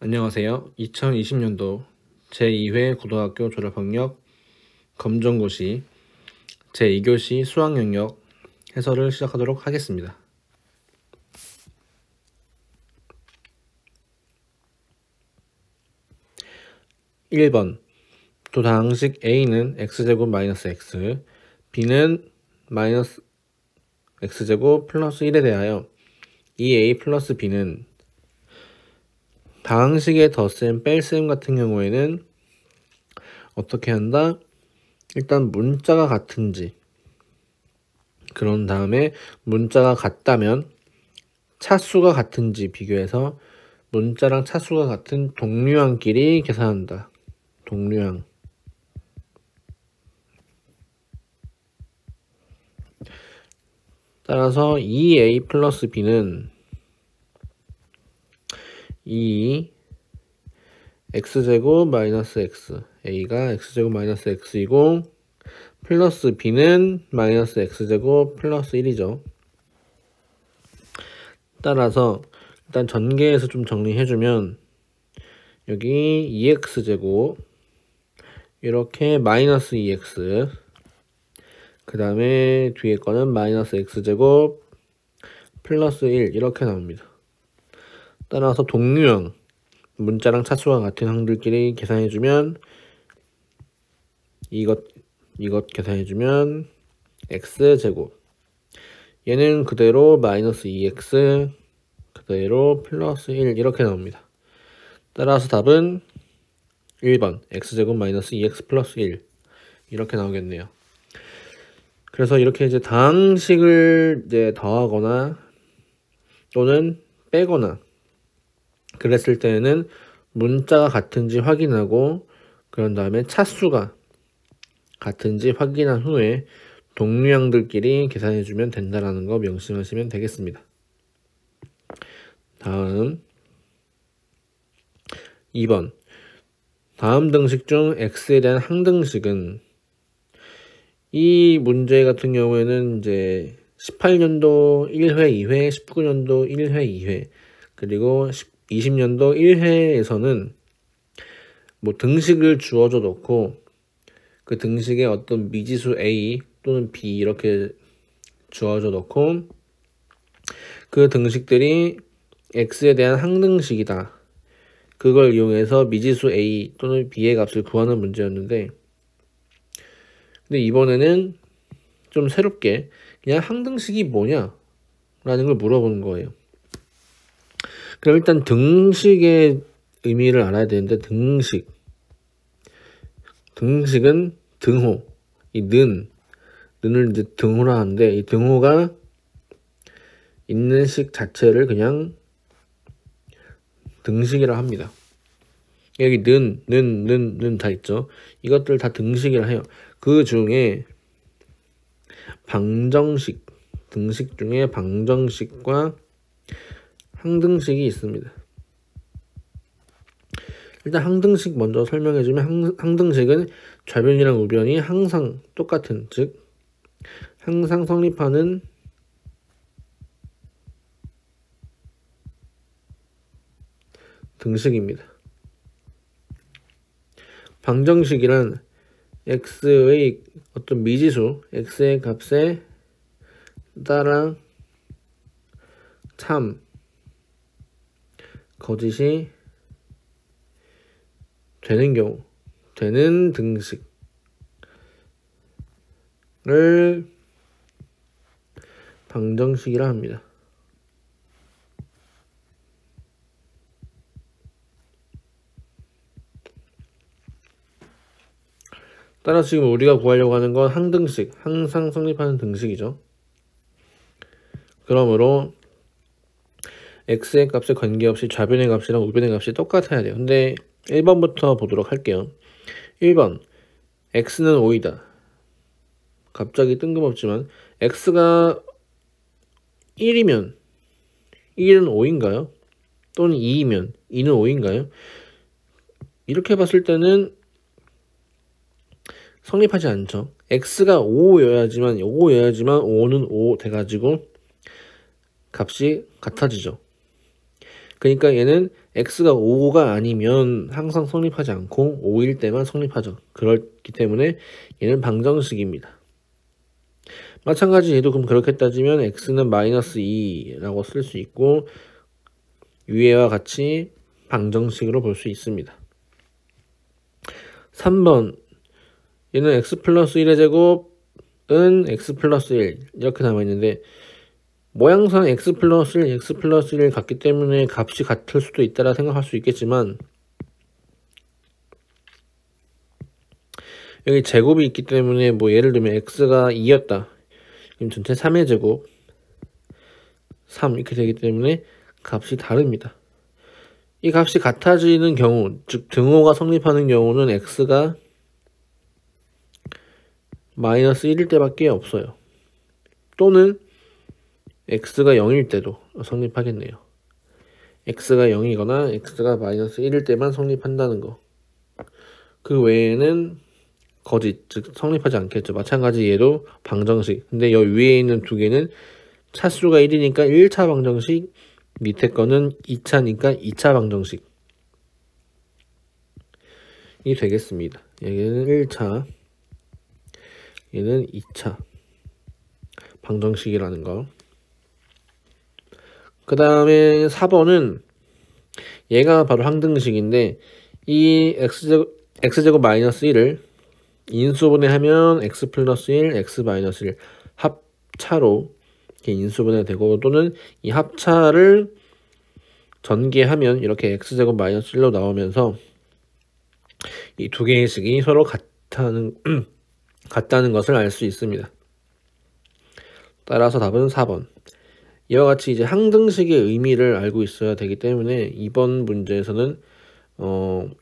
안녕하세요. 2020년도 제2회 고등학교 졸업학력 검정고시 제2교시 수학 영역 해설을 시작하도록 하겠습니다. (1번) 도당식 a는 x제곱 마이너스 x, b는 마이너스 x제곱 플러스 1에 대하여 이 a 플러스 b는 다항식의 덧셈, 뺄셈 같은 경우에는 어떻게 한다? 일단 문자가 같은지, 그런 다음에 문자가 같다면 차수가 같은지 비교해서 문자랑 차수가 같은 동류항끼리 계산한다. 동류항. 따라서 2a 플러스 b는 2 x제곱 마이너스 x, a가 x제곱 마이너스 x이고 플러스 b는 마이너스 x제곱 플러스 1이죠. 따라서 일단 전개해서 좀 정리해주면 여기 2x제곱 이렇게 마이너스 2x, 그 다음에 뒤에 거는 마이너스 x제곱 플러스 1 이렇게 나옵니다. 따라서 동류항, 문자랑 차수가 같은 항들끼리 계산해주면 이것 계산해주면 x제곱, 얘는 그대로 마이너스 2x 그대로 플러스 1 이렇게 나옵니다. 따라서 답은 1번 x제곱 마이너스 2x 플러스 1 이렇게 나오겠네요. 그래서 이렇게 이제 다항식을 이제 더하거나 또는 빼거나 그랬을 때에는 문자가 같은지 확인하고 그런 다음에 차수가 같은지 확인한 후에 동류항들끼리 계산해주면 된다라는 거 명심하시면 되겠습니다. 다음 2번 다음 등식 중 x에 대한 항등식은, 이 문제 같은 경우에는 이제 18년도 1회, 2회, 19년도 1회, 2회, 그리고 20년도 1회에서는 뭐 등식을 주어져 놓고 그 등식에 어떤 미지수 a 또는 b 이렇게 주어져 놓고 그 등식들이 x에 대한 항등식이다. 그걸 이용해서 미지수 a 또는 b의 값을 구하는 문제였는데, 근데 이번에는 좀 새롭게 그냥 항등식이 뭐냐 라는 걸 물어보는 거예요. 그럼 일단 등식의 의미를 알아야 되는데, 등식은 등호, 이 는을 이제 등호라 하는데, 이 등호가 있는 식 자체를 그냥 등식이라 합니다. 여기 는 다 있죠. 이것들 다 등식이라 해요. 그 중에 방정식, 등식 중에 방정식과 항등식이 있습니다. 일단 항등식 먼저 설명해주면, 항등식은 좌변이랑 우변이 항상 똑같은, 즉 항상 성립하는 등식입니다. 방정식이란 x의 어떤 미지수, x의 값에 따라 참, 거짓이 되는 경우, 되는 등식을 방정식이라 합니다. 따라서 지금 우리가 구하려고 하는 건 항등식, 항상 성립하는 등식이죠. 그러므로 x의 값에 관계없이 좌변의 값이랑 우변의 값이 똑같아야 돼요. 근데 1번부터 보도록 할게요. 1번 x는 5이다. 갑자기 뜬금없지만 x가 1이면 1은 5인가요? 또는 2이면 2는 5인가요? 이렇게 봤을 때는 성립하지 않죠. x가 5여야지만 5는 5 돼가지고 값이 같아지죠. 그러니까 얘는 x가 5가 아니면 항상 성립하지 않고 5일 때만 성립하죠. 그렇기 때문에 얘는 방정식입니다. 마찬가지 얘도 그럼 그렇게 따지면 x는 마이너스 2라고 쓸 수 있고 위에와 같이 방정식으로 볼 수 있습니다. 3번 얘는 x 플러스 1의 제곱은 x 플러스 1 이렇게 남아있는데 모양상 x 플러스 1, x 플러스 1 같기 때문에 값이 같을 수도 있다라 생각할 수 있겠지만 여기 제곱이 있기 때문에 뭐 예를 들면 x가 2였다. 그럼 전체 3의 제곱 3 이렇게 되기 때문에 값이 다릅니다. 이 값이 같아지는 경우, 즉 등호가 성립하는 경우는 x가 마이너스 1일 때밖에 없어요. 또는 x가 0일 때도 성립하겠네요. x가 0이거나 x가 마이너스 1일 때만 성립한다는 거. 그 외에는 거짓, 즉 성립하지 않겠죠. 마찬가지 얘도 방정식. 근데 여기 위에 있는 두 개는 차수가 1이니까 1차 방정식, 밑에 거는 2차니까 2차 방정식이 되겠습니다. 얘는 1차, 얘는 2차 방정식이라는 거. 그 다음에 4번은 얘가 바로 항등식인데 이 x제곱 마이너스 1을 인수분해하면 x 플러스 1, x 마이너스 1 합차로 이렇게 인수분해 되고 또는 이 합차를 전개하면 이렇게 x제곱 마이너스 1로 나오면서 이 두 개의 식이 서로 같다는 것을 알 수 있습니다. 따라서 답은 4번. 이와 같이 이제 항등식의 의미를 알고 있어야 되기 때문에 이번 문제에서는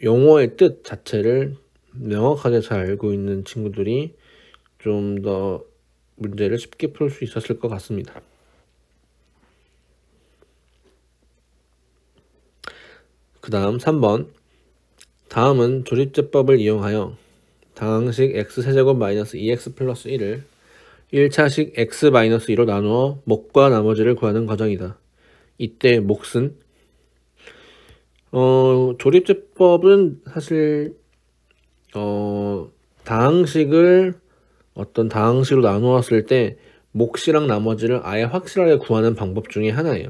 용어의 뜻 자체를 명확하게 잘 알고 있는 친구들이 좀 더 문제를 쉽게 풀 수 있었을 것 같습니다. 그 다음 3번. 다음은 조립제법을 이용하여 다항식 x세제곱 마이너스 2x 플러스 1을 1차식 x 마이너스 2로 나누어 목과 나머지를 구하는 과정이다. 이때 몫은 조립제법은 사실 다항식을 어떤 다항식으로 나누었을 때 몫이랑 나머지를 아예 확실하게 구하는 방법 중에 하나예요.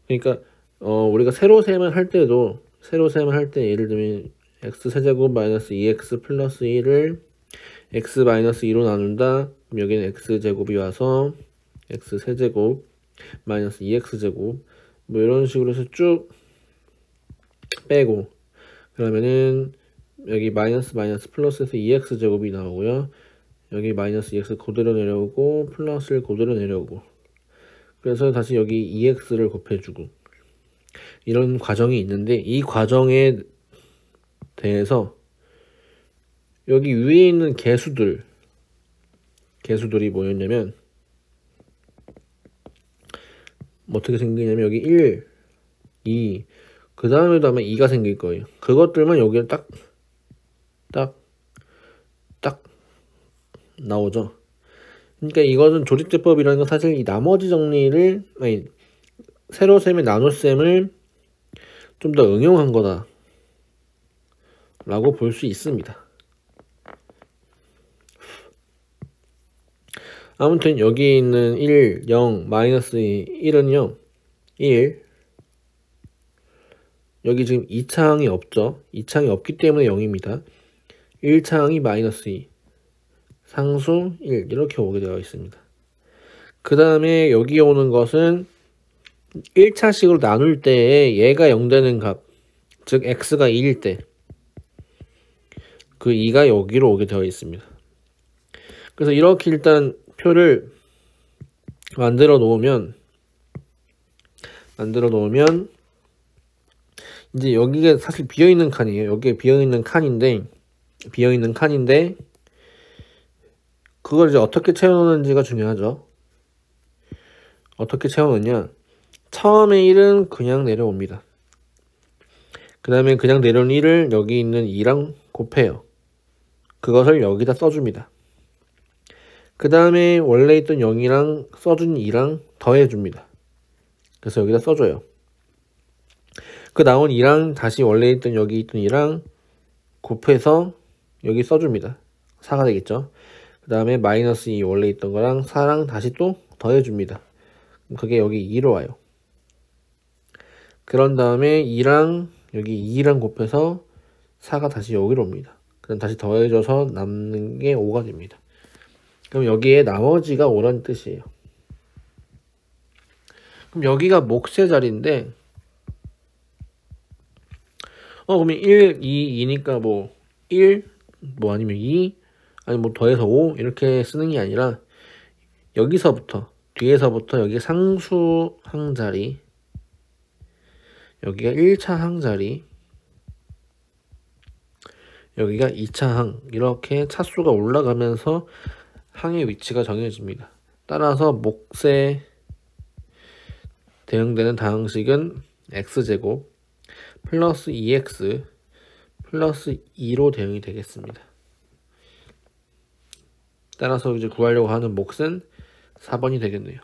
그러니까 우리가 세로셈을 할 때 예를 들면 x세제곱 마이너스 2x 플러스 1을 x 마이너스 2로 나눈다. 그럼 여기는 x제곱이 와서 x세제곱 마이너스 2x제곱 뭐 이런 식으로 해서 쭉 빼고 그러면은 여기 마이너스 플러스에서 2x제곱이 나오고요. 여기 마이너스 2x 그대로 내려오고 플러스를 그대로 내려오고 그래서 다시 여기 2x를 곱해주고 이런 과정이 있는데 이 과정에 대해서 여기 위에 있는 개수들이 뭐였냐면 어떻게 생기냐면 여기 1, 2 그 다음에도 아마 2가 생길 거예요. 그것들만 여기에 딱 나오죠. 그러니까 이것은 조립제법이라는 건 사실 이 나머지 정리를 세로셈의 나눗셈을 좀 더 응용한 거다 라고 볼 수 있습니다. 아무튼 여기 있는 1, 0, 마이너스 1은요 1 여기 지금 2차항이 없죠. 2차항이 없기 때문에 0입니다. 1차항이 마이너스 2 상수 1 이렇게 오게 되어 있습니다. 그 다음에 여기 오는 것은 1차식으로 나눌 때 얘가 0 되는 값, 즉 x가 2일 때 그 2가 여기로 오게 되어 있습니다. 그래서 이렇게 일단 표를 만들어 놓으면 이제 여기가 사실 비어있는 칸이에요. 여기에 비어있는 칸인데 그걸 이제 어떻게 채워놓는지가 중요하죠. 어떻게 채워놓냐? 처음에 1은 그냥 내려옵니다. 그 다음에 그냥 내려온 1을 여기 있는 2랑 곱해요. 그것을 여기다 써줍니다. 그 다음에 원래 있던 0이랑 써준 2랑 더해줍니다. 그래서 여기다 써줘요. 그 나온 2랑 다시 원래 있던 여기 있던 2랑 곱해서 여기 써줍니다. 4가 되겠죠. 그 다음에 마이너스 2 원래 있던 거랑 4랑 다시 또 더해줍니다. 그게 여기 2로 와요. 그런 다음에 2랑 여기 2랑 곱해서 4가 다시 여기로 옵니다. 그럼 다시 더해져서 남는 게 5가 됩니다. 그럼 여기에 나머지가 5라는 뜻이에요. 그럼 여기가 몫의 자리인데 그러면 1, 2, 2니까 뭐 1, 뭐 아니면 2, 아니 뭐 더해서 5 이렇게 쓰는 게 아니라 여기서부터 뒤에서부터 여기 상수 항자리, 여기가 1차 항자리, 여기가 2차 항, 이렇게 차수가 올라가면서 항의 위치가 정해집니다. 따라서 몫에 대응되는 다항식은 x제곱 플러스 2x 플러스 2로 대응이 되겠습니다. 따라서 이제 구하려고 하는 몫은 4번이 되겠네요.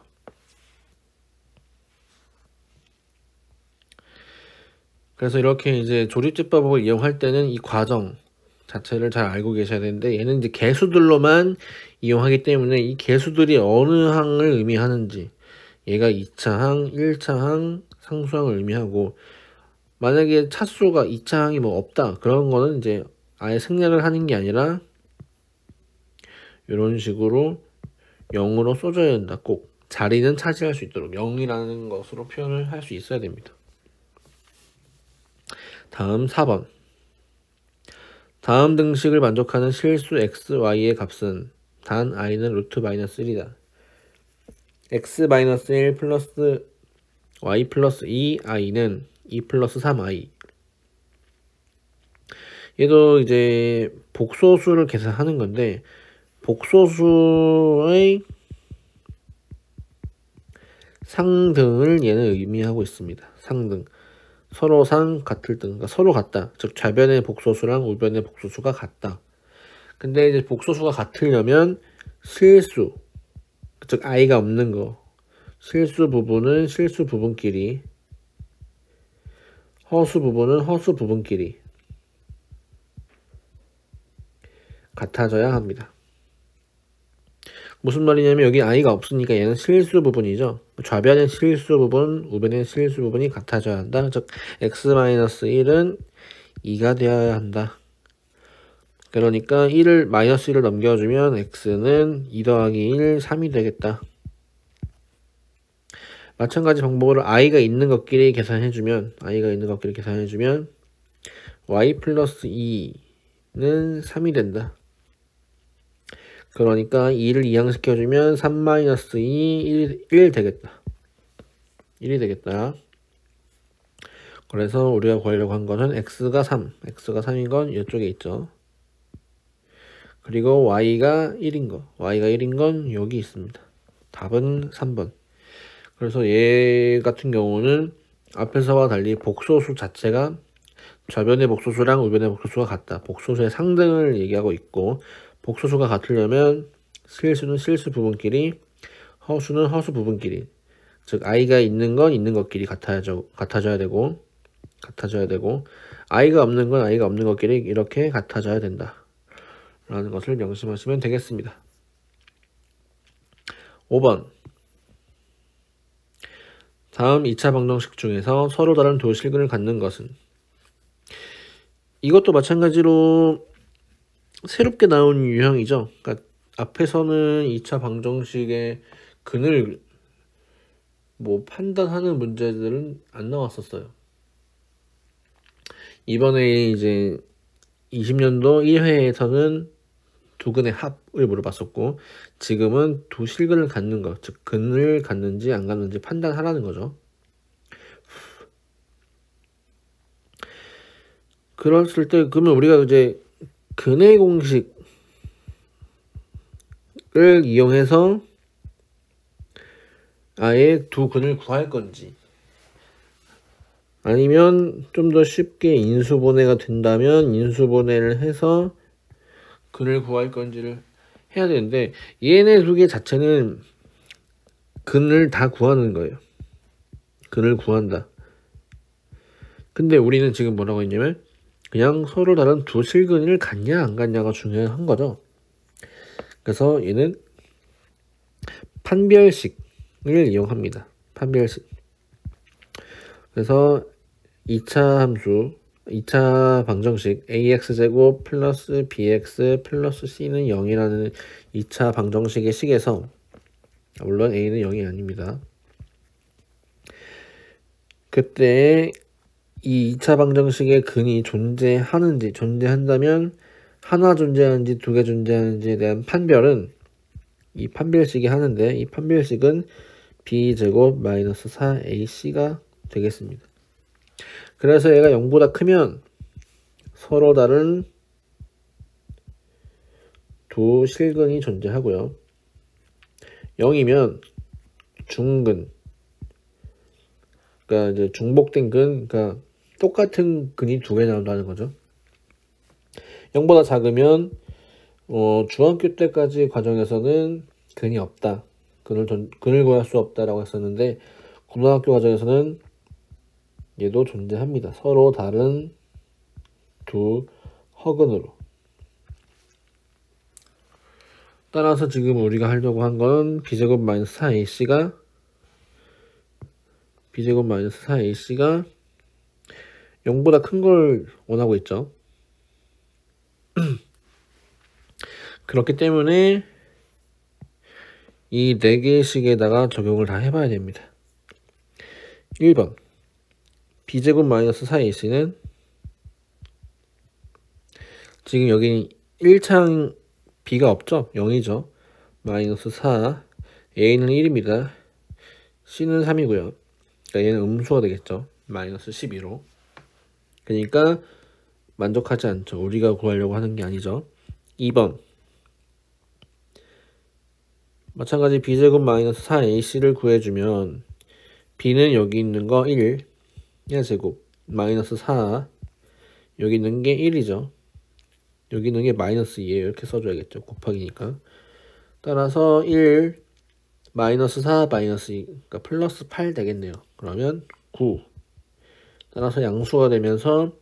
그래서 이렇게 이제 조립제법을 이용할 때는 이 과정 자체를 잘 알고 계셔야 되는데, 얘는 이제 개수들로만 이용하기 때문에 이 개수들이 어느 항을 의미하는지, 얘가 2차 항, 1차 항, 상수항을 의미하고, 만약에 차수가 2차 항이 뭐 없다 그런 거는 이제 아예 생략을 하는 게 아니라 이런 식으로 0으로 써줘야 된다. 꼭 자리는 차지할 수 있도록 0이라는 것으로 표현을 할 수 있어야 됩니다. 다음 4번. 다음 등식을 만족하는 실수 x, y의 값은 단 i는 루트 마이너스 1이다. x 마이너스 1 플러스 y 플러스 2 i는 2 플러스 3i. 얘도 이제 복소수를 계산하는 건데, 복소수의 상등을 얘는 의미하고 있습니다. 상등. 서로 상 같을 등, 그러니까 서로 같다. 즉 좌변의 복소수랑 우변의 복소수가 같다. 근데 이제 복소수가 같으려면 실수, 즉 i가 없는 거, 실수 부분은 실수 부분끼리, 허수 부분은 허수 부분끼리 같아져야 합니다. 무슨 말이냐면 여기 i가 없으니까 얘는 실수 부분이죠. 좌변의 실수 부분, 우변의 실수 부분이 같아져야 한다. 즉 x-1은 2가 되어야 한다. 그러니까 1을 마이너스 1을 넘겨주면 x는 2 더하기 1, 3이 되겠다. 마찬가지 방법으로 i가 있는 것끼리 계산해주면 y 플러스 2는 3이 된다. 그러니까 2를 이항시켜주면 3 마이너스 2, 1 되겠다. 1이 되겠다. 그래서 우리가 구하려고 한 거는 x가 3인 건 이쪽에 있죠. 그리고 y가 1인 건 여기 있습니다. 답은 3번. 그래서 얘 같은 경우는 앞에서와 달리 복소수 자체가 좌변의 복소수랑 우변의 복소수가 같다. 복소수의 상등을 얘기하고 있고, 복소수가 같으려면 실수는 실수 부분끼리, 허수는 허수 부분끼리, 즉 i가 있는 건 있는 것끼리 같아져야 되고 i가 없는 건 i가 없는 것끼리 이렇게 같아져야 된다 라는 것을 명심하시면 되겠습니다. 5번. 다음 2차 방정식 중에서 서로 다른 두 실근을 갖는 것은? 이것도 마찬가지로 새롭게 나온 유형이죠. 그러니까 앞에서는 2차 방정식의 근을 뭐 판단하는 문제들은 안 나왔었어요. 이번에 이제 20년도 1회에서는 두 근의 합을 물어봤었고, 지금은 두 실근을 갖는 것, 즉 근을 갖는지 안 갖는지 판단하라는 거죠. 그랬을 때 그러면 우리가 이제 근의 공식을 이용해서 아예 두 근을 구할 건지, 아니면 좀 더 쉽게 인수분해가 된다면 인수분해를 해서 근을 구할 건지를 해야 되는데, 얘네 두 개 자체는 근을 다 구하는 거예요. 근을 구한다. 근데 우리는 지금 뭐라고 했냐면 그냥 서로 다른 두 실근을 갖냐 안 갖냐가 중요한 거죠. 그래서 얘는 판별식을 이용합니다. 판별식. 그래서 2차 함수, 2차 방정식 ax제곱 플러스 bx 플러스 c는 0이라는 2차 방정식의 식에서, 물론 a는 0이 아닙니다. 그때 이 2차 방정식의 근이 존재한다면 하나 존재하는지 두 개 존재하는지에 대한 판별은 이 판별식이 하는데, 이 판별식은 b제곱 마이너스 4ac가 되겠습니다. 그래서 얘가 0보다 크면 서로 다른 두 실근이 존재하고요. 0이면 중근, 그러니까 이제 중복된 근, 그러니까 똑같은 근이 두 개 나온다는 거죠. 0보다 작으면 중학교 때까지 과정에서는 근이 없다, 근을 구할 수 없다라고 했었는데, 고등학교 과정에서는 얘도 존재합니다. 서로 다른 두 허근으로. 따라서 지금 우리가 하려고 한 건 b제곱 마이너스 4ac가 b제곱 마이너스 4ac가 0보다 큰 걸 원하고 있죠. 그렇기 때문에 이 4개의 식에다가 적용을 다 해봐야 됩니다. 1번 b제곱 마이너스 4ac는 지금 여기 1창 b가 없죠? 0이죠. 마이너스 4, a는 1입니다. c는 3이고요. 그러니까 얘는 음수가 되겠죠. 마이너스 12로. 그러니까 만족하지 않죠. 우리가 구하려고 하는 게 아니죠. 2번 마찬가지 b제곱 마이너스 4ac를 구해주면 b는 여기 있는 거 1, 1제곱 마이너스 4, 여기 있는 게 1이죠. 여기 있는 게 마이너스 2에요. 이렇게 써줘야겠죠. 곱하기니까. 따라서 1, 마이너스 4, 마이너스 2, 그러니까 플러스 8 되겠네요. 그러면 9. 따라서 양수가 되면서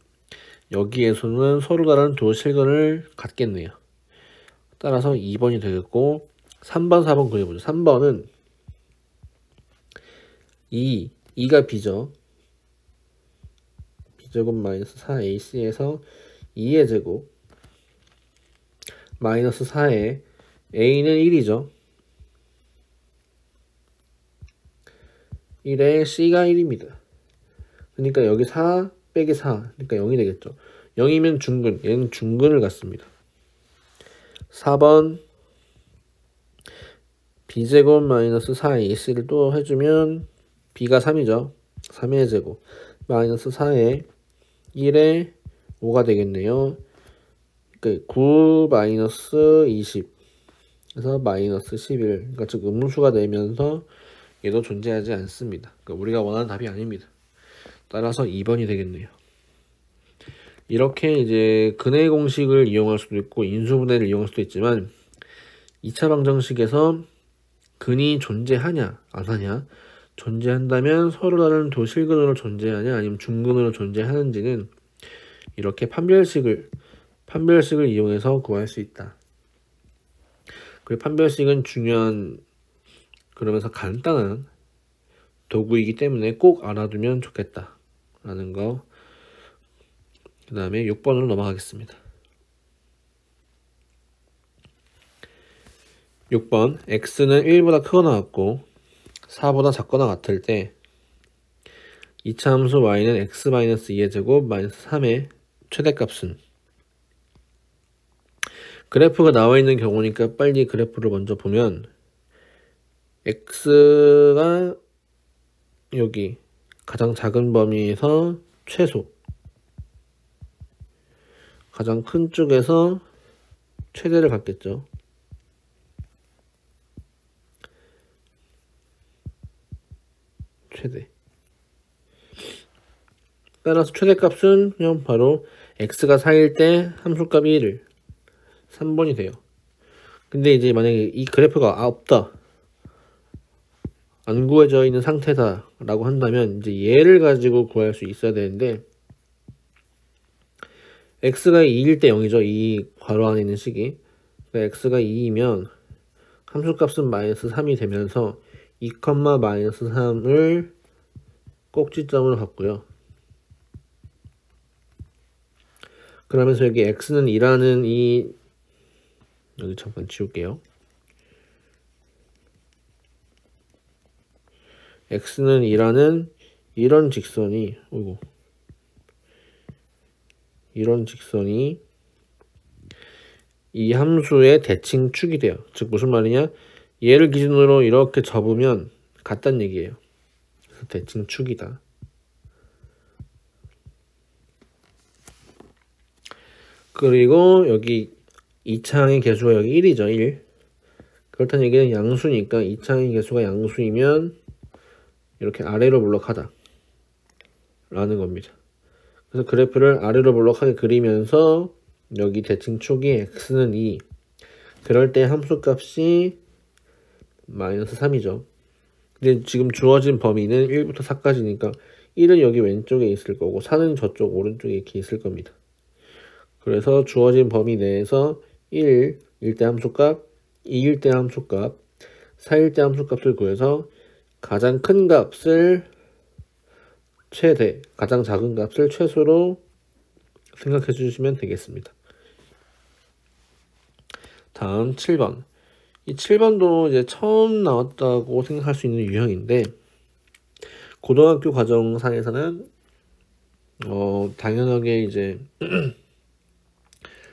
여기에서는 서로 다른 두 실근을 갖겠네요. 따라서 2번이 되겠고, 3번, 4번 그려보죠. 3번은 2가 b죠. b제곱 마이너스 4ac에서 2의 제곱 마이너스 4에 a는 1이죠. 1에 c가 1입니다. 그러니까 여기 4 빼기 4, 그러니까 0이 되겠죠. 0이면 중근, 얘는 중근을 갖습니다. 4번 b제곱 마이너스 4ac를 또 해주면 b가 3이죠. 3의 제곱 마이너스 4에 1에 5가 되겠네요. 그러니까 9 마이너스 20, 그래서 마이너스 11, 그러니까 즉 음수가 되면서 얘도 존재하지 않습니다. 그러니까 우리가 원하는 답이 아닙니다. 따라서 2번이 되겠네요. 이렇게 이제 근의 공식을 이용할 수도 있고 인수분해를 이용할 수도 있지만 2차 방정식에서 근이 존재하냐 안 하냐, 존재한다면 서로 다른 두 실근으로 존재하냐 아니면 중근으로 존재하는지는 이렇게 판별식을 이용해서 구할 수 있다. 그리고 판별식은 중요한, 그러면서 간단한 도구이기 때문에 꼭 알아두면 좋겠다 라는 거. 그 다음에 6번으로 넘어가겠습니다. 6번 x는 1보다 크거나 같고 4보다 작거나 같을 때 2차 함수 y는 x-2의 제곱 마이너스 3의 최대값은, 그래프가 나와 있는 경우니까 빨리 그래프를 먼저 보면 x가 여기 가장 작은 범위에서 최소, 가장 큰 쪽에서 최대를 갖겠죠. 최대. 따라서 최대값은 그냥 바로 x가 4일 때 함수값이 1을 3번이 돼요. 근데 이제 만약에 이 그래프가 없다, 안 구해져 있는 상태다 라고 한다면 이제 얘를 가지고 구할 수 있어야 되는데 x가 2일 때 0이죠. 이 괄호 안에 있는 식이. 그러니까 x가 2이면 함수값은 마이너스 3이 되면서 2, 마이너스 3을 꼭지점으로 갖고요. 그러면서 여기 x는 2라는 여기 잠깐 지울게요. x는 2라는 이런 직선이 이 함수의 대칭축이 돼요. 즉 무슨 말이냐? 얘를 기준으로 이렇게 접으면 같다는 얘기예요. 그래서 대칭축이다. 그리고 여기 2차항의 개수가 여기 1이죠. 1. 그렇다는 얘기는 양수니까 2차항의 개수가 양수이면 이렇게 아래로 블록하다 라는 겁니다. 그래서 그래프를 아래로 블록하게 그리면서 여기 대칭축이 x는 2, 그럴 때 함수값이 마이너스 3이죠. 근데 지금 주어진 범위는 1부터 4까지니까 1은 여기 왼쪽에 있을 거고 4는 저쪽 오른쪽에 이렇게 있을 겁니다. 그래서 주어진 범위 내에서 1일 때 함수값, 2일 때 함수값, 4일 때 함수값을 구해서 가장 큰 값을 최대, 가장 작은 값을 최소로 생각해 주시면 되겠습니다. 다음 7번. 이 7번도 이제 처음 나왔다고 생각할 수 있는 유형인데, 고등학교 과정상에서는 당연하게 이제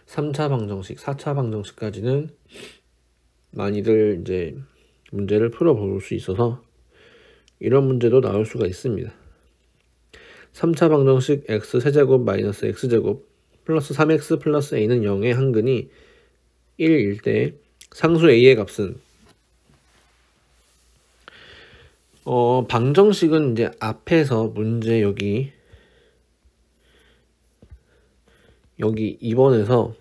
3차 방정식, 4차 방정식까지는 많이들 이제 문제를 풀어볼 수 있어서 이런 문제도 나올 수가 있습니다. 3차 방정식 x 세제곱 마이너스 x제곱 플러스 3x 플러스 a는 0의 한근이 1일 때 상수 a의 값은 방정식은 이제 앞에서 문제 여기 2번에서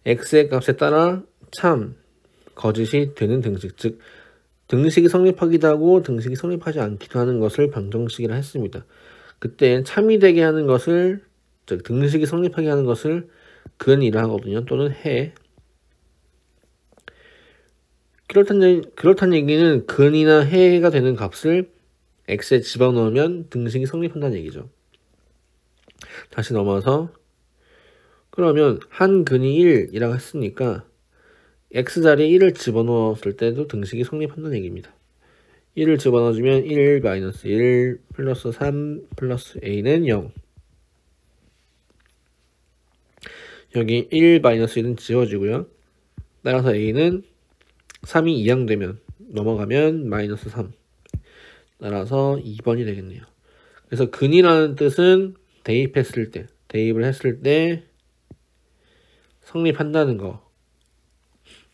x의 값에 따라 참, 거짓이 되는 등식, 즉 등식이 성립하기도 하고 등식이 성립하지 않기도 하는 것을 방정식이라 했습니다. 그때 참이 되게 하는 것을, 즉 등식이 성립하게 하는 것을 근이라 하거든요. 또는 해. 그렇다는 얘기는 근이나 해가 되는 값을 x에 집어넣으면 등식이 성립한다는 얘기죠. 다시 넘어서 그러면 한 근이 1이라고 했으니까 x자리에 1을 집어넣었을 때도 등식이 성립한다는 얘기입니다. 1을 집어넣어주면 1 마이너스 1 플러스 3 플러스 a는 0. 여기 1 마이너스 1은 지워지고요. 따라서 a는 3이 이항되면 넘어가면 마이너스 3. 따라서 2번이 되겠네요. 그래서 근이라는 뜻은 대입을 했을 때 성립한다는 거.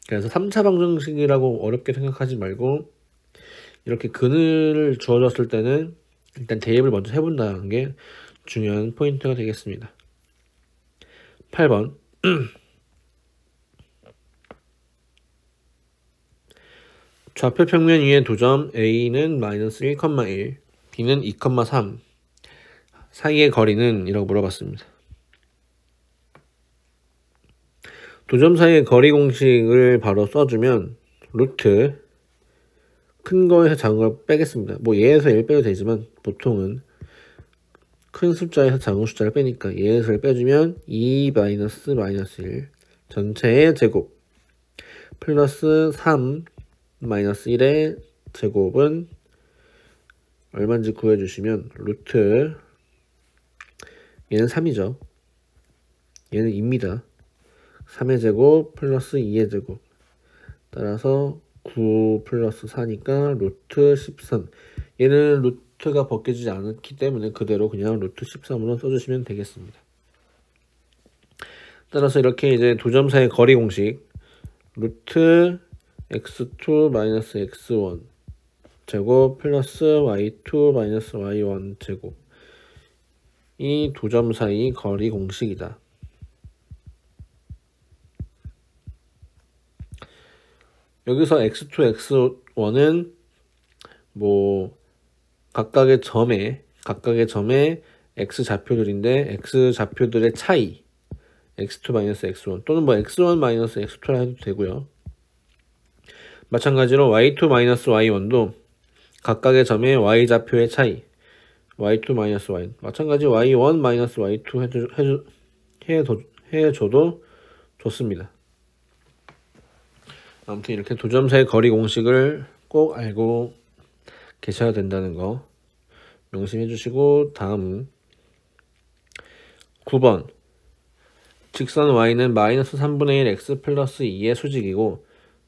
그래서 3차 방정식이라고 어렵게 생각하지 말고 이렇게 근을 주어졌을 때는 일단 대입을 먼저 해본다는 게 중요한 포인트가 되겠습니다. 8번 좌표 평면 위의 두 점 A는 마이너스 1,1, B는 2,3 사이의 거리는? 이라고 물어봤습니다. 두 점 사이의 거리 공식을 바로 써주면 루트 큰 거에서 작은 걸 빼겠습니다. 뭐 얘에서 1 빼도 되지만 보통은 큰 숫자에서 작은 숫자를 빼니까 얘에서 1 빼주면 2 마이너스 1 전체의 제곱 플러스 3 마이너스 1의 제곱은 얼마인지 구해주시면 루트 얘는 3이죠. 얘는 2입니다. 3의 제곱 플러스 2의 제곱 따라서 9 플러스 4니까 루트 13. 얘는 루트가 벗겨지지 않기 때문에 그대로 그냥 루트 13으로 써주시면 되겠습니다. 따라서 이렇게 이제 두 점 사이의 거리 공식 루트 x2 마이너스 x1 제곱 플러스 y2 마이너스 y1 제곱 이 두 점 사이 거리 공식이다. 여기서 x2, x1은 뭐 각각의 점에 x 좌표들인데 x 좌표들의 차이 x2 마이너스 x1 또는 뭐 x1 마이너스 x2라 해도 되고요. 마찬가지로 y2 마이너스 y1도 각각의 점의 y 좌표의 차이 y2 마이너스 y 마찬가지 y1 마이너스 y2 해줘도 좋습니다. 아무튼 이렇게 두 점 사이 거리 공식을 꼭 알고 계셔야 된다는 거 명심해 주시고, 다음 9번 직선 y는 마이너스 3분의 1 x 플러스 2의 수직이고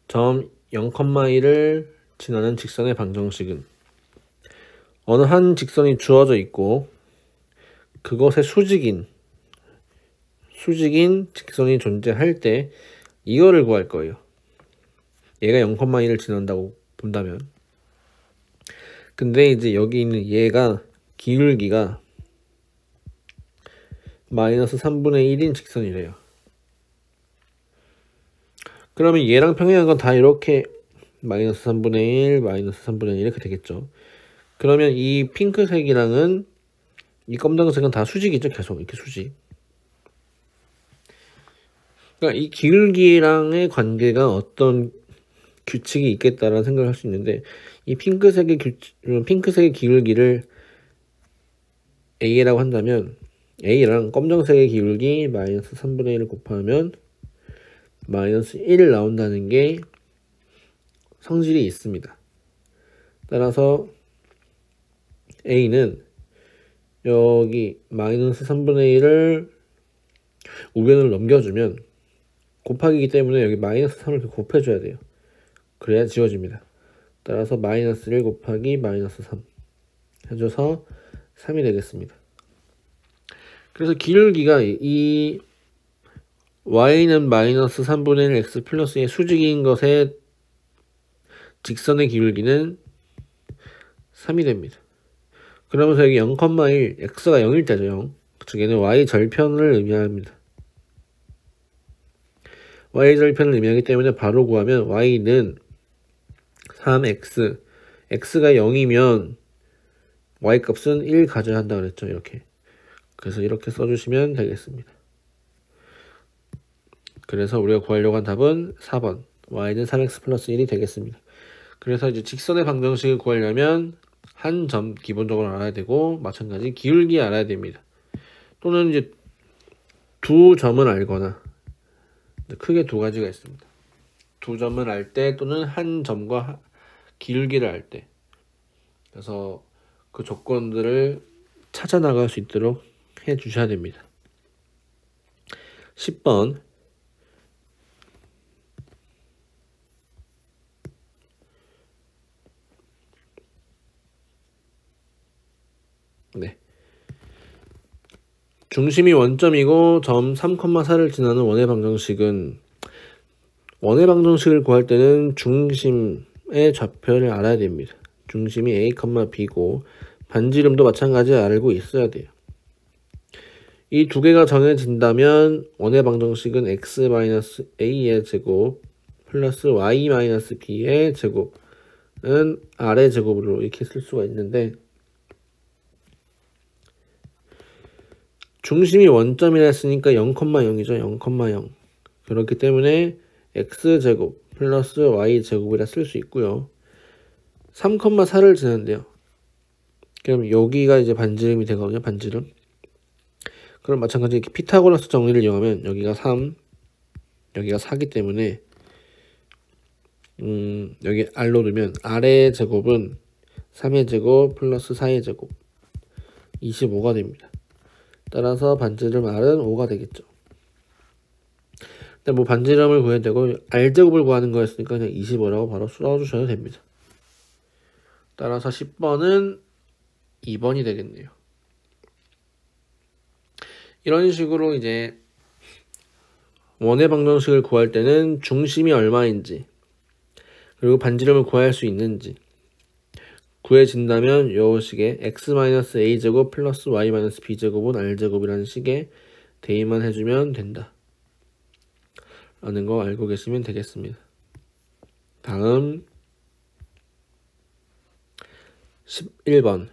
점 0,1을 지나는 직선의 방정식은 어느 한 직선이 주어져 있고 그것의 수직인 직선이 존재할 때 이거를 구할 거예요. 얘가 0,1을 지난다고 본다면. 근데 이제 여기 있는 얘가 기울기가 마이너스 3분의 1인 직선이래요. 그러면 얘랑 평행한 건 다 이렇게 마이너스 3분의 1, 마이너스 3분의 1 이렇게 되겠죠. 그러면 이 핑크색이랑은 이 검정색은 다 수직이죠. 계속 이렇게 수직. 그러니까 이 기울기랑의 관계가 어떤 규칙이 있겠다라는 생각을 할 수 있는데, 이 핑크색의 기울기를 A라고 한다면 A랑 검정색의 기울기 마이너스 3분의 1을 곱하면 마이너스 1 나온다는 게 성질이 있습니다. 따라서 A는 여기 마이너스 3분의 1을 우변을 넘겨주면 곱하기이기 때문에 여기 마이너스 3을 이렇게 곱해줘야 돼요. 그래야 지워집니다. 따라서 마이너스 1 곱하기 마이너스 3 해줘서 3이 되겠습니다. 그래서 기울기가 이 y는 마이너스 3분의 1 x 플러스의 수직인 것의 직선의 기울기는 3이 됩니다. 그러면서 여기 0,1 x가 0일 때죠. 0. 즉 얘는 y 절편을 의미합니다. y 절편을 의미하기 때문에 바로 구하면 y는 3x x가 0이면 y 값은 1 가져야 한다 그랬죠. 이렇게. 그래서 이렇게 써주시면 되겠습니다. 그래서 우리가 구하려고 한 답은 4번 y는 3x 플러스 1이 되겠습니다. 그래서 이제 직선의 방정식을 구하려면 한 점 기본적으로 알아야 되고, 마찬가지 기울기 알아야 됩니다. 또는 이제 두 점을 알거나, 크게 두 가지가 있습니다. 두 점을 알 때 또는 한 점과 기울기를 알 때. 그래서 그 조건들을 찾아 나갈 수 있도록 해 주셔야 됩니다. 10번 네. 중심이 원점이고 점 3,4를 지나는 원의 방정식은, 원의 방정식을 구할 때는 중심의 좌표를 알아야 됩니다. 중심이 A, B고 반지름도 마찬가지 알고 있어야 돼요. 이 두 개가 정해진다면 원의 방정식은 x-a의 제곱 플러스 y-b의 제곱은 r의 제곱으로 이렇게 쓸 수가 있는데, 중심이 원점이라 했으니까 0,0이죠. 0,0. 그렇기 때문에 x제곱 플러스 y제곱이라 쓸 수 있고요. 3,4를 지는데요. 그럼 여기가 이제 반지름이 되거든요. 반지름. 그럼 마찬가지 이렇게 피타고라스 정리를 이용하면 여기가 3, 여기가 4기 때문에 여기 r로 두면 r의 제곱은 3의 제곱 플러스 4의 제곱 25가 됩니다. 따라서 반지름 r은 5가 되겠죠. 근데 뭐 반지름을 구해야 되고 r제곱을 구하는 거였으니까 그냥 25라고 바로 써주셔도 됩니다. 따라서 10번은 2번이 되겠네요. 이런 식으로 이제 원의 방정식을 구할 때는 중심이 얼마인지 그리고 반지름을 구할 수 있는지 구해진다면 요 식의 x-a제곱 플러스 y-b제곱은 r제곱이라는 식의 대입만 해주면 된다 라는 거 알고 계시면 되겠습니다. 다음 11번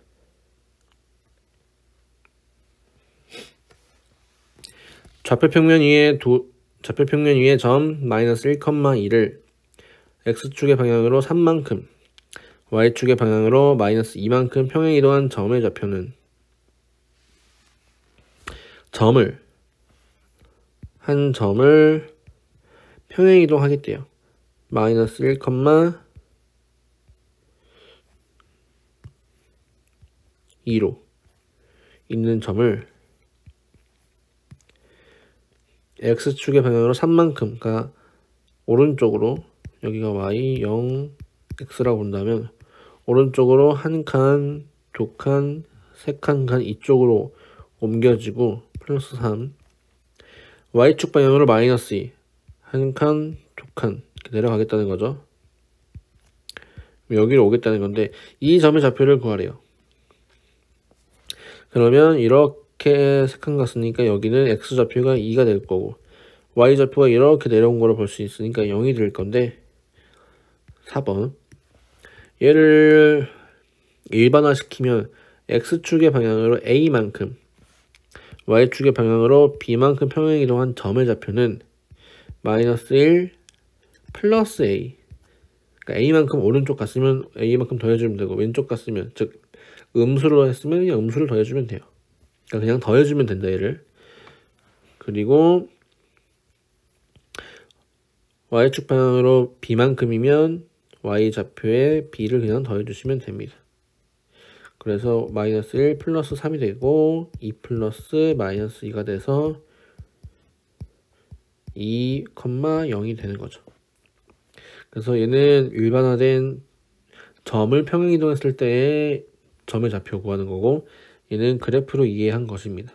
좌표평면 위에 점 마이너스 1,2를 x축의 방향으로 3만큼 y축의 방향으로 마이너스 2만큼 평행이동한 점의 좌표는 한 점을 평행이동하겠대요. 마이너스 1,2로 있는 점을 x축의 방향으로 3만큼, 그러니까 오른쪽으로, 여기가 y, 0, x라고 본다면 오른쪽으로 한 칸, 두 칸, 세 칸 이쪽으로 옮겨지고 플러스 3, y축 방향으로 마이너스 2, 한 칸, 두 칸 내려가겠다는 거죠. 여기로 오겠다는 건데 이 점의 좌표를 구하래요. 그러면 이렇게 세 칸 갔으니까 여기는 x좌표가 2가 될 거고 y좌표가 이렇게 내려온 거를 볼 수 있으니까 0이 될 건데 4번 얘를 일반화시키면 x축의 방향으로 a만큼 y축의 방향으로 b만큼 평행이동한 점의 좌표는 마이너스 1 플러스 a, 그러니까 a만큼 오른쪽 갔으면 a만큼 더해주면 되고 왼쪽 갔으면, 즉 음수로 했으면 그냥 음수를 더해주면 돼요. 그러니까 그냥 더해주면 된다 얘를. 그리고 y축 방향으로 b만큼이면 y좌표에 b를 그냥 더해주시면 됩니다. 그래서 마이너스 1 플러스 3이 되고 2 플러스 마이너스 2가 돼서 2,0이 되는 거죠. 그래서 얘는 일반화된 점을 평행이동했을 때의 점의 좌표 구하는 거고 얘는 그래프로 이해한 것입니다.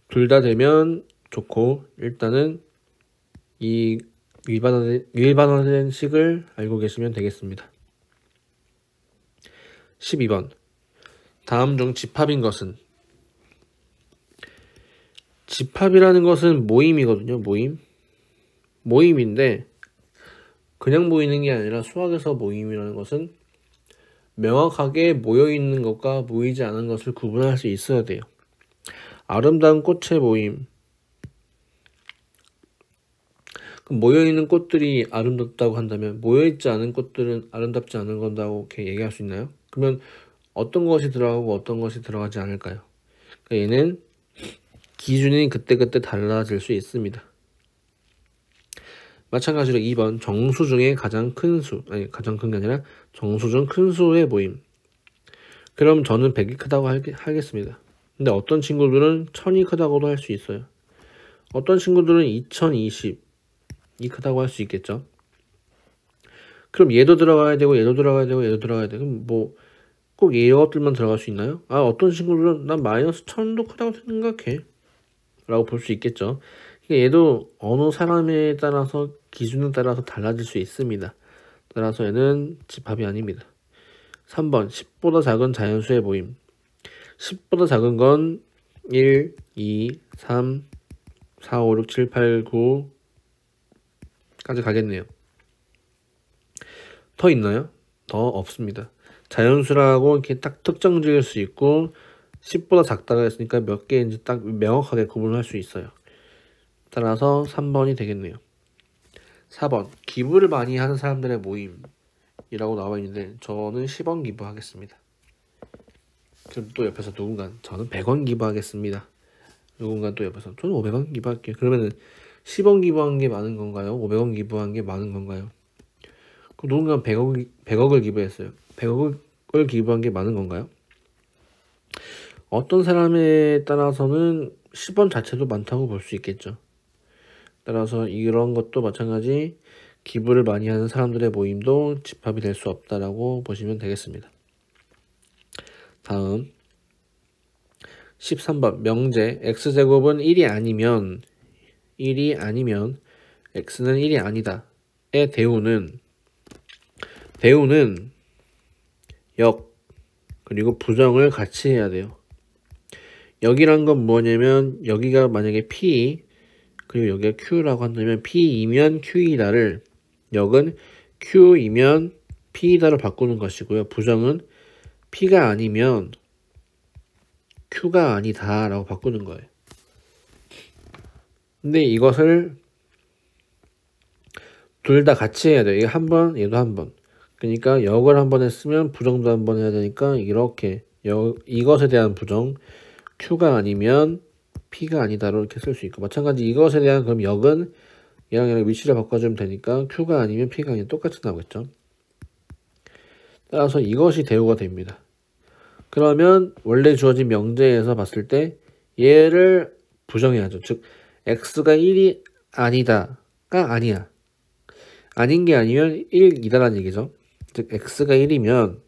둘 다 되면 좋고 일단은 이 일반화된 식을 알고 계시면 되겠습니다. 12번 다음 중 집합인 것은? 집합이라는 것은 모임이거든요. 모임인데 그냥 모이는 게 아니라 수학에서 모임이라는 것은 명확하게 모여있는 것과 모이지 않은 것을 구분할 수 있어야 돼요. 아름다운 꽃의 모임, 그럼 모여있는 꽃들이 아름답다고 한다면 모여있지 않은 꽃들은 아름답지 않은 건다고 이렇게 얘기할 수 있나요? 그러면 어떤 것이 들어가고 어떤 것이 들어가지 않을까요? 그러니까 얘는 기준이 그때그때 달라질 수 있습니다. 마찬가지로 2번 정수 중에 가장 큰 수, 아니 가장 큰 게 아니라 정수 중 큰 수의 모임. 그럼 저는 100이 크다고 하겠습니다. 근데 어떤 친구들은 1000이 크다고도 할 수 있어요. 어떤 친구들은 2020이 크다고 할 수 있겠죠. 그럼 얘도 들어가야 되고 얘도 들어가야 되고 얘도 들어가야 되고 뭐 꼭 이것들만 들어갈 수 있나요? 어떤 친구들은 난 마이너스 1000도 크다고 생각해 라고 볼 수 있겠죠. 그러니까 얘도 어느 사람에 따라서 기준에 따라서 달라질 수 있습니다. 따라서 얘는 집합이 아닙니다. 3번 10보다 작은 자연수의 모임. 10보다 작은 건 1, 2, 3, 4, 5, 6, 7, 8, 9까지 가겠네요. 더 있나요? 더 없습니다. 자연수라고 이렇게 딱 특정 지을 수 있고 10보다 작다가 했으니까 몇 개인지 딱 명확하게 구분할 수 있어요. 따라서 3번이 되겠네요. 4번 기부를 많이 하는 사람들의 모임이라고 나와 있는데 저는 10원 기부하겠습니다. 그럼 또 옆에서 누군가 저는 100원 기부하겠습니다. 누군가 또 옆에서 저는 500원 기부할게요. 그러면은 10원 기부한 게 많은 건가요? 500원 기부한 게 많은 건가요? 그럼 누군가 100억을 기부했어요. 100억을 기부한 게 많은 건가요? 어떤 사람에 따라서는 10원 자체도 많다고 볼 수 있겠죠. 따라서 이런 것도 마찬가지 기부를 많이 하는 사람들의 모임도 집합이 될 수 없다라고 보시면 되겠습니다. 다음 13번 명제 x제곱은 1이 아니면 x는 1이 아니다의 대우는 역 그리고 부정을 같이 해야 돼요. 역이란 건 뭐냐면 여기가 만약에 P 그리고 여기가 Q라고 한다면 P이면 Q이다를 역은 Q이면 P이다로 바꾸는 것이고요. 부정은 P가 아니면 Q가 아니다 라고 바꾸는 거예요. 근데 이것을 둘 다 같이 해야 돼요. 이게 한 번, 얘도 한 번. 그러니까 역을 한 번 했으면 부정도 한 번 해야 되니까 이렇게 이것에 대한 부정 Q가 아니면 P가 아니다로 이렇게 쓸 수 있고, 마찬가지 이것에 대한 그럼 역은 얘랑 위치를 바꿔주면 되니까 Q가 아니면 P가 아니면 똑같이 나오겠죠. 따라서 이것이 대우가 됩니다. 그러면 원래 주어진 명제에서 봤을 때 얘를 부정해야죠. 즉 x가 1이 아니다가 아니야. 아닌 게 아니면 1이다라는 얘기죠. 즉 x가 1이면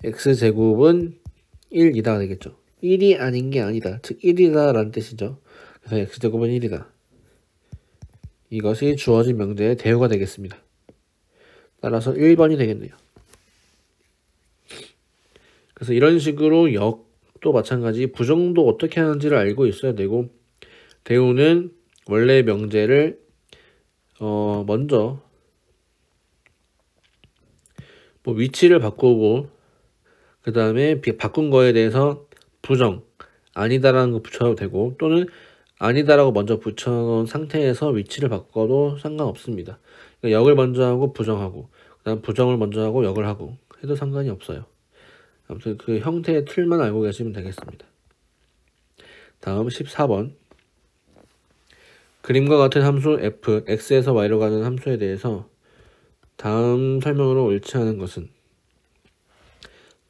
x제곱은 1이다 되겠죠. 1이 아닌 게 아니다. 즉 1이다 라는 뜻이죠. 그래서 x제곱은 1이다. 이것이 주어진 명제의 대우가 되겠습니다. 따라서 1번이 되겠네요. 그래서 이런 식으로 역도 마찬가지 부정도 어떻게 하는지를 알고 있어야 되고, 대우는 원래 명제를 먼저 뭐 위치를 바꾸고 그 다음에 바꾼 거에 대해서 부정 아니다라는 거 붙여도 되고, 또는 아니다라고 먼저 붙여놓은 상태에서 위치를 바꿔도 상관없습니다. 그러니까 역을 먼저 하고 부정하고 그 다음 부정을 먼저 하고 역을 하고 해도 상관이 없어요. 아무튼 그 형태의 틀만 알고 계시면 되겠습니다. 다음 14번. 그림과 같은 함수 f, x에서 y로 가는 함수에 대해서 다음 설명으로 옳지 않은 것은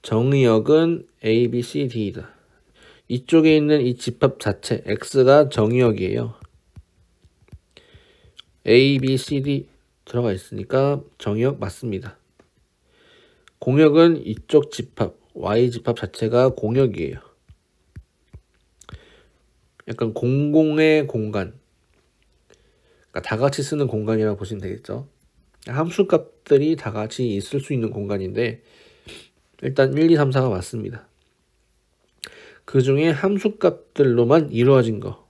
정의역은 a, b, c, d이다. 이쪽에 있는 이 집합 자체 x가 정의역이에요. a, b, c, d 들어가 있으니까 정의역 맞습니다. 공역은 이쪽 집합 y 집합 자체가 공역이에요. 약간 공공의 공간, 그러니까 다 같이 쓰는 공간이라고 보시면 되겠죠. 함수값들이 다 같이 있을 수 있는 공간인데 일단 1, 2, 3, 4가 맞습니다. 그 중에 함수값들로만 이루어진 거,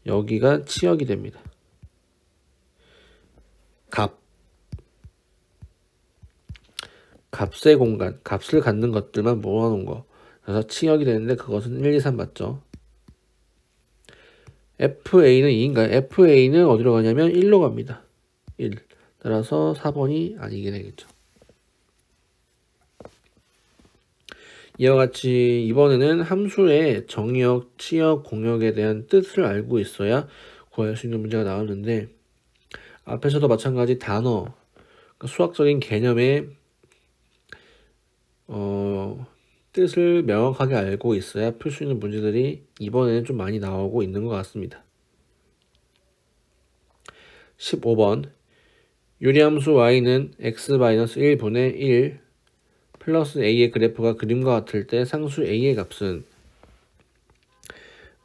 여기가 치역이 됩니다. 값의 공간, 값을 갖는 것들만 모아놓은 거, 그래서 치역이 되는데 그것은 1, 2, 3 맞죠. FA는 2인가요? FA는 어디로 가냐면 1로 갑니다. 1. 따라서 4번이 아니게 되겠죠. 이와 같이 이번에는 함수의 정의역, 치역, 공역에 대한 뜻을 알고 있어야 구할 수 있는 문제가 나왔는데, 앞에서도 마찬가지 단어, 그러니까 수학적인 개념의 뜻을 명확하게 알고 있어야 풀 수 있는 문제들이 이번에는 좀 많이 나오고 있는 것 같습니다. 15번. 유리함수 y는 x-1분의 1 플러스 a의 그래프가 그림과 같을 때 상수 a의 값은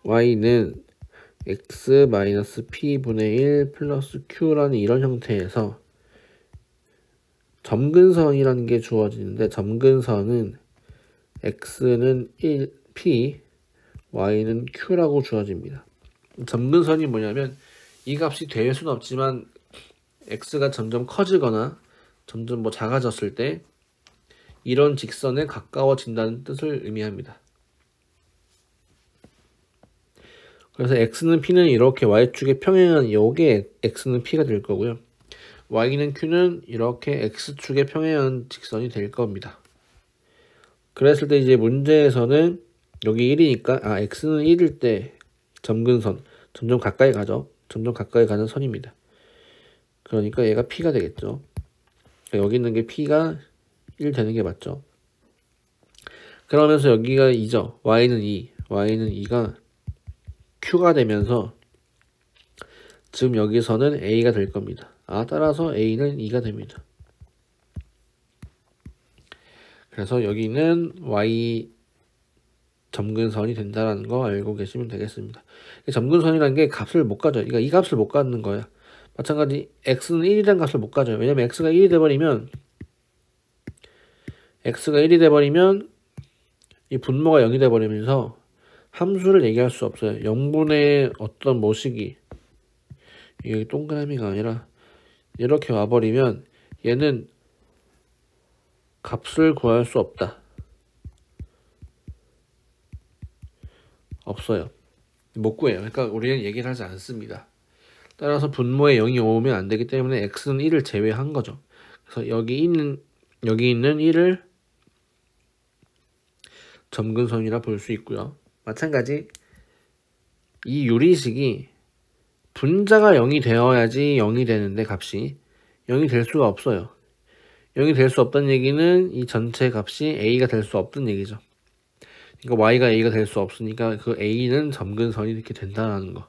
y는 x-p분의 1 플러스 q라는 이런 형태에서 점근선이라는 게 주어지는데, 점근선은 x는 1, p, y는 q라고 주어집니다. 점근선이 뭐냐면 이 값이 될 수는 없지만 x가 점점 커지거나 점점 작아졌을 때 이런 직선에 가까워진다는 뜻을 의미합니다. 그래서 x는 p는 이렇게 y축에 평행한 요게 x는 p가 될 거고요. y는 q는 이렇게 x축에 평행한 직선이 될 겁니다. 그랬을 때 이제 문제에서는 여기 1이니까 x는 1일 때 점근선 점점 가까이 가죠. 점점 가까이 가는 선입니다. 그러니까 얘가 p가 되겠죠. 그러니까 여기 있는 게 p가 1 되는 게 맞죠. 그러면서 여기가 2죠. y는 2가 q가 되면서 지금 여기서는 a가 될 겁니다. 따라서 a는 2가 됩니다. 그래서 여기는 y 점근선이 된다는 거 알고 계시면 되겠습니다. 점근선이라는 게 값을 못 가져요. 그러니까 이 값을 못 갖는 거야. 마찬가지 x는 1이라는 값을 못 가져요. 왜냐면 x가 1이 돼버리면 이 분모가 0이 돼버리면서 함수를 얘기할 수 없어요. 0분의 어떤 모식이, 이게 동그라미가 아니라 이렇게 와버리면 얘는 값을 구할 수 없다. 없어요. 못 구해요. 그러니까 우리는 얘기를 하지 않습니다. 따라서 분모에 0이 오면 안 되기 때문에 x는 1을 제외한 거죠. 그래서 여기 있는 1을 점근선이라 볼 수 있고요. 마찬가지 이 유리식이 분자가 0이 되어야지 0이 되는데 값이 0이 될 수가 없어요. 0이 될 수 없다는 얘기는 이 전체 값이 a가 될 수 없다는 얘기죠. 그러니까 y가 a가 될 수 없으니까 그 a는 점근선이 이렇게 된다라는 거.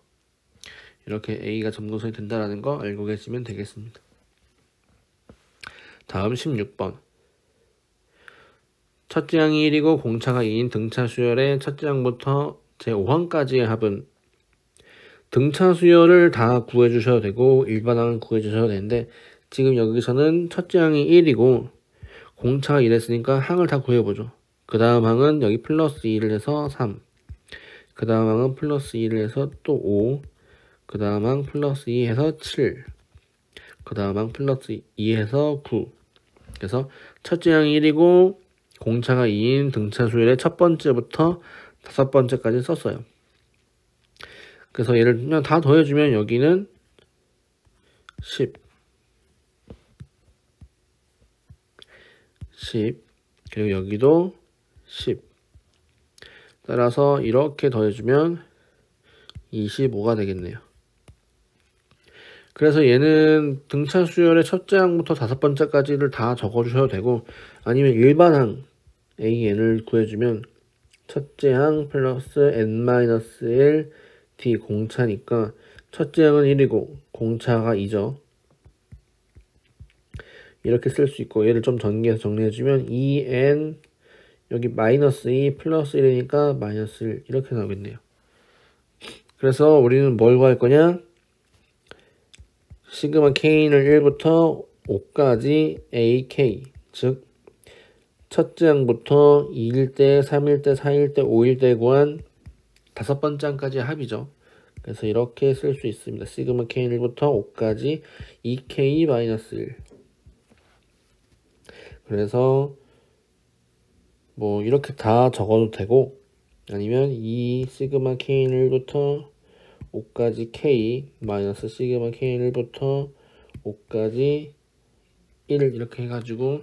이렇게 a가 점근선이 된다라는 거 알고 계시면 되겠습니다. 다음 16번. 첫째 항이 1이고 공차가 2인 등차 수열의 첫째 항부터 제5항까지의 합은 등차 수열을 다 구해주셔도 되고 일반항을 구해주셔도 되는데 지금 여기서는 첫째 항이 1이고 공차가 1했으니까 항을 다 구해보죠. 그 다음 항은 여기 플러스 2를 해서 3, 그 다음 항은 플러스 2를 해서 또 5, 그 다음 항 플러스 2 해서 7, 그 다음 항 플러스 2 해서 9. 그래서 첫째 항이 1이고 공차가 2인 등차 수열의 첫 번째부터 다섯 번째까지 썼어요. 그래서 얘를 그냥 다 더해주면 여기는 10, 그리고 여기도 10. 따라서 이렇게 더해주면 25가 되겠네요. 그래서 얘는 등차 수열의 첫째 항부터 다섯 번째까지를 다 적어주셔도 되고 아니면 일반항 AN을 구해주면 첫째 항 플러스 n-1 d 공차니까 첫째 항은 1이고 공차가 2죠. 이렇게 쓸 수 있고 얘를 좀 전개해서 정리해주면 2n 여기 마이너스 2 플러스 1이니까 마이너스 1 이렇게 나오겠네요. 그래서 우리는 뭘 구할 거냐? 시그마 k를 1부터 5까지 ak 즉 첫째 항부터 2일 때, 3일 때, 4일 때, 5일 때 구한 다섯 번째 항까지의 합이죠. 그래서 이렇게 쓸 수 있습니다. 시그마 k1부터 5까지 2k-1. 그래서 뭐 이렇게 다 적어도 되고 아니면 이 시그마 k1부터 5까지 k 마이너스 시그마 k1부터 5까지 1 이렇게 해가지고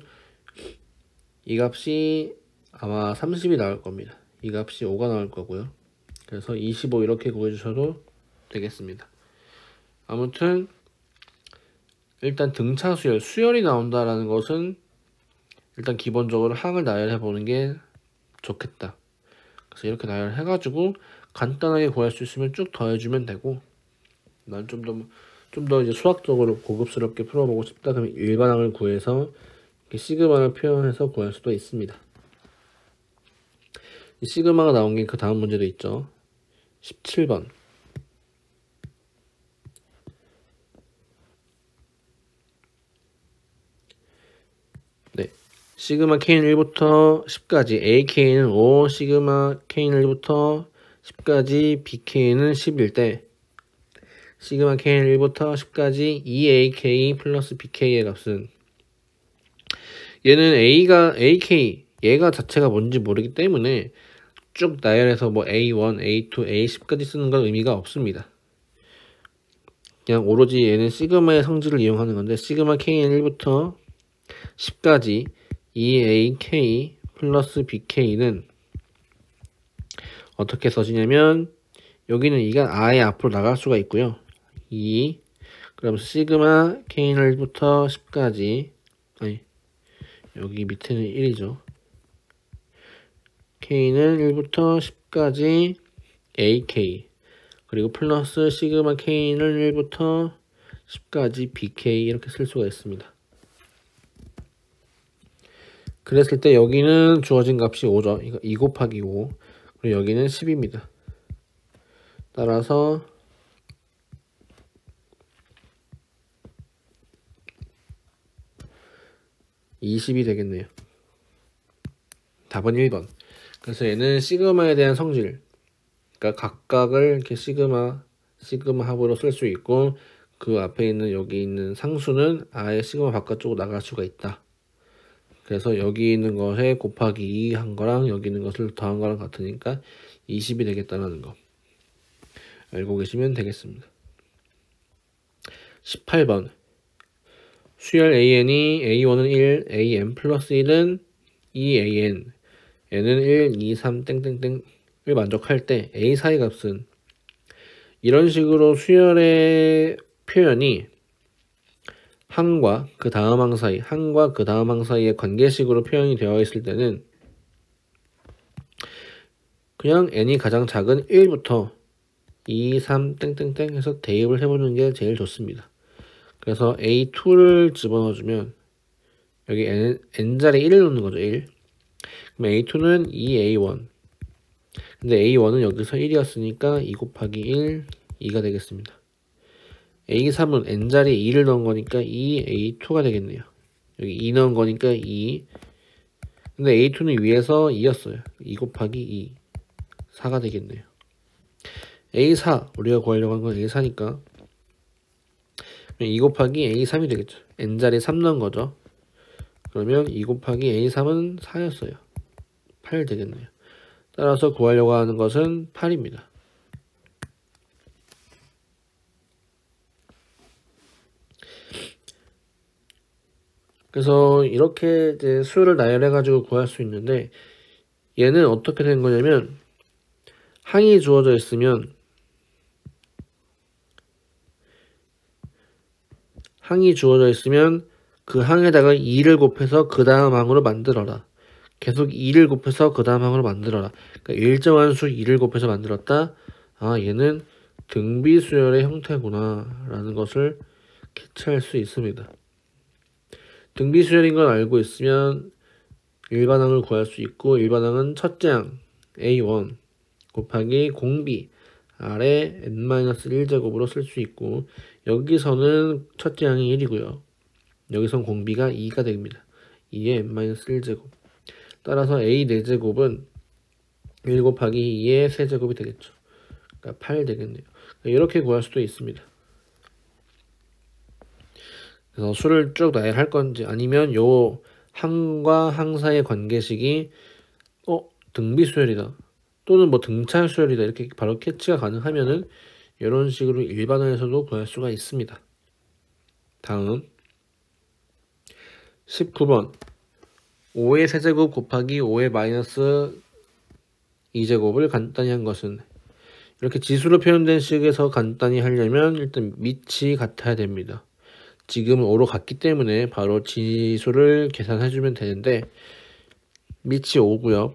이 값이 아마 30이 나올 겁니다. 이 값이 5가 나올 거고요. 그래서 25 이렇게 구해주셔도 되겠습니다. 아무튼 일단 등차 수열, 수열이 나온다라는 것은 일단 기본적으로 항을 나열해 보는 게 좋겠다. 그래서 이렇게 나열해가지고 간단하게 구할 수 있으면 쭉 더해주면 되고 난 좀 더 이제 수학적으로 고급스럽게 풀어보고 싶다 그러면 일반항을 구해서 시그마를 표현해서 구할 수도 있습니다. 이 시그마가 나온 게 그 다음 문제도 있죠. 17번. 네. 시그마 k는 1부터 10까지 ak는 5, 시그마 k는 1부터 10까지 bk는 10일 때 시그마 k는 1부터 10까지 2ak 플러스 bk의 값은 얘는 ak 얘가 자체가 뭔지 모르기 때문에 쭉 나열해서 뭐 a1, a2, a10까지 쓰는 건 의미가 없습니다. 그냥 오로지 얘는 시그마의 성질을 이용하는 건데 시그마 k는 1부터 10까지 2ak 플러스 bk는 어떻게 써지냐면 여기는 2가 아예 앞으로 나갈 수가 있고요. 2 그럼 시그마 k는 1부터 10까지 아니 여기 밑에는 1이죠. k는 1부터 10까지 ak 그리고 플러스 시그마 k는 1부터 10까지 bk 이렇게 쓸 수가 있습니다. 그랬을 때 여기는 주어진 값이 5죠. 이거 2 곱하기 5 그리고 여기는 10입니다. 따라서 (20이) 되겠네요. 답은 1번. 그래서 얘는 시그마에 대한 성질, 그러니까 각각을 이렇게 시그마 합으로 쓸 수 있고 그 앞에 있는 여기 있는 상수는 아예 시그마 바깥쪽으로 나갈 수가 있다. 그래서 여기 있는 것에 곱하기 2 한 거랑 여기 있는 것을 더한 거랑 같으니까 20이 되겠다는 거 알고 계시면 되겠습니다. 18번 수열 AN이 A1은 1, AN 플러스 1은 2AN, N은 1, 2, 3 땡땡땡을 만족할 때 A 사이 값은 이런 식으로 수열의 표현이 항과 그 다음 항 사이, 항과 그 다음 항 사이의 관계식으로 표현이 되어 있을 때는 그냥 n이 가장 작은 1부터 2, 3 땡땡땡 해서 대입을 해보는 게 제일 좋습니다. 그래서 A2를 집어넣어주면 여기 n자리 1을 넣는 거죠. 1. 그럼 A2는 2A1. 근데 A1은 여기서 1이었으니까 2 곱하기 1, 2가 되겠습니다. A3은 n자리 2를 넣은 거니까 2A2가 되겠네요. 여기 2 넣은 거니까 2. 근데 A2는 위에서 2였어요. 2 곱하기 2, 4가 되겠네요. A4, 우리가 구하려고 한 건 A4니까 2 곱하기 A3이 되겠죠. n자리 3 넣은 거죠. 그러면 2 곱하기 A3은 4였어요. 8 되겠네요. 따라서 구하려고 하는 것은 8입니다. 그래서 이렇게 이제 수를 나열해 가지고 구할 수 있는데 얘는 어떻게 된 거냐면 항이 주어져 있으면 그 항에다가 2를 곱해서 그 다음 항으로 만들어라. 계속 2를 곱해서 그 다음 항으로 만들어라. 그러니까 일정한 수 2를 곱해서 만들었다. 아, 얘는 등비수열의 형태구나 라는 것을 캐치할 수 있습니다. 등비수열인 걸 알고 있으면 일반항을 구할 수 있고, 일반항은 첫째 항 A1 곱하기 공비 아래 n-1제곱으로 쓸 수 있고, 여기서는 첫째 항이 1이고요. 여기선 공비가 2가 됩니다. 2의 n-1제곱. 따라서 a 4제곱은 1 곱하기 2의 세제곱이 되겠죠. 그러니까 8 되겠네요. 이렇게 구할 수도 있습니다. 그래서 수를 쭉 나열할 건지 아니면 요 항과 항 사이의 관계식이 등비수열이다 또는 뭐 등차수열이다 이렇게 바로 캐치가 가능하면은 이런 식으로 일반화해서도 구할 수가 있습니다. 다음 19번 5의 세제곱 곱하기 5의 마이너스 2제곱을 간단히 한 것은, 이렇게 지수로 표현된 식에서 간단히 하려면 일단 밑이 같아야 됩니다. 지금은 5로 같기 때문에 바로 지수를 계산해주면 되는데 밑이 5고요.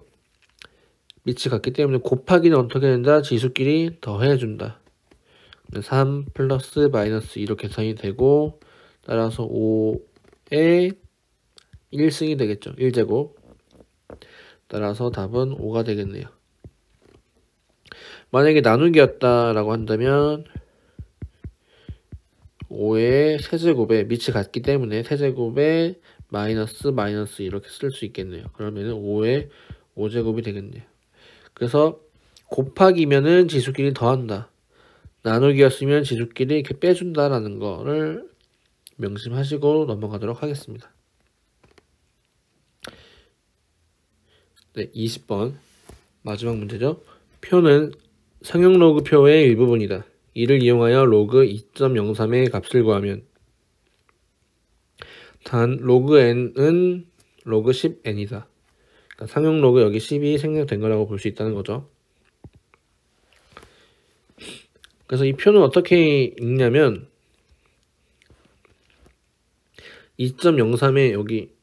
밑이 같기 때문에 곱하기는 어떻게 된다? 지수끼리 더해준다. 3 플러스 마이너스 2로 계산이 되고, 따라서 5의 1승이 되겠죠. 1제곱. 따라서 답은 5가 되겠네요. 만약에 나누기였다라고 한다면 5의 세제곱에 밑이 같기 때문에 세제곱에 마이너스 이렇게 쓸 수 있겠네요. 그러면은 5의 5제곱이 되겠네요. 그래서 곱하기면은 지수끼리 더한다. 나누기였으면 지수끼리 이렇게 빼준다라는 거를 명심하시고 넘어가도록 하겠습니다. 네, 20번 마지막 문제죠. 표는 상용 로그 표의 일부분이다. 이를 이용하여 로그 2.03의 값을 구하면 단 로그 n은 로그 10n이다. 그러니까 상용 로그 여기 10이 생략된 거라고 볼 수 있다는 거죠. 그래서 이 표는 어떻게 읽냐면 2.03에 여기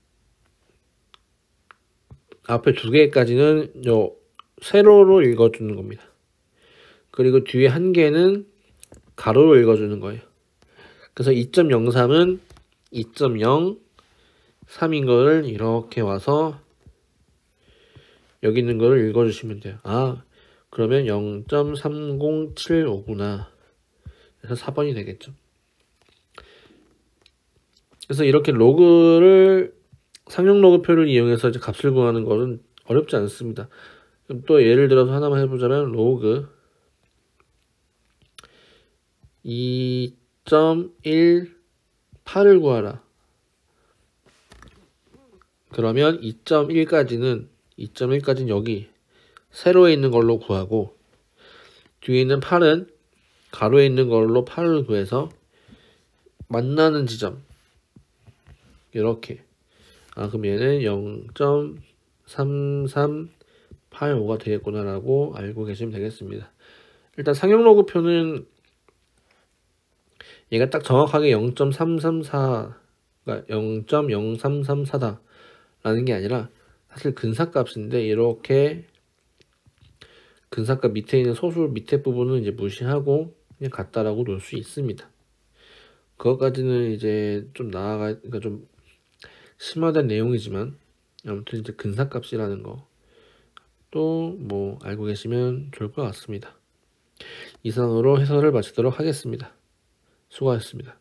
앞에 두 개까지는 요 세로로 읽어주는 겁니다. 그리고 뒤에 한 개는 가로로 읽어주는 거예요. 그래서 2.03은 2.03인 거를 이렇게 와서 여기 있는 거를 읽어주시면 돼요. 아, 그러면 0.3075구나. 그래서 4번이 되겠죠. 그래서 이렇게 로그를 상용 로그표를 이용해서 이제 값을 구하는 것은 어렵지 않습니다. 그럼 또 예를 들어서 하나만 해보자면 로그 2.18을 구하라. 그러면 2.1까지는 여기 세로에 있는 걸로 구하고 뒤에 있는 8은 가로에 있는 걸로 8을 구해서 만나는 지점 이렇게 그럼 얘는 0.3385가 되겠구나 라고 알고 계시면 되겠습니다. 일단 상용로그표는 얘가 딱 정확하게 0.334가 0.0334다 라는 게 아니라 사실 근사값인데 이렇게 근사값 밑에 있는 소수 밑에 부분은 이제 무시하고 그냥 같다라고 놓을 수 있습니다. 그것까지는 이제 좀 그러니까 좀 심화된 내용이지만 아무튼 이제 근사값이라는 거 또 뭐 알고 계시면 좋을 것 같습니다. 이상으로 해설을 마치도록 하겠습니다. 수고하셨습니다.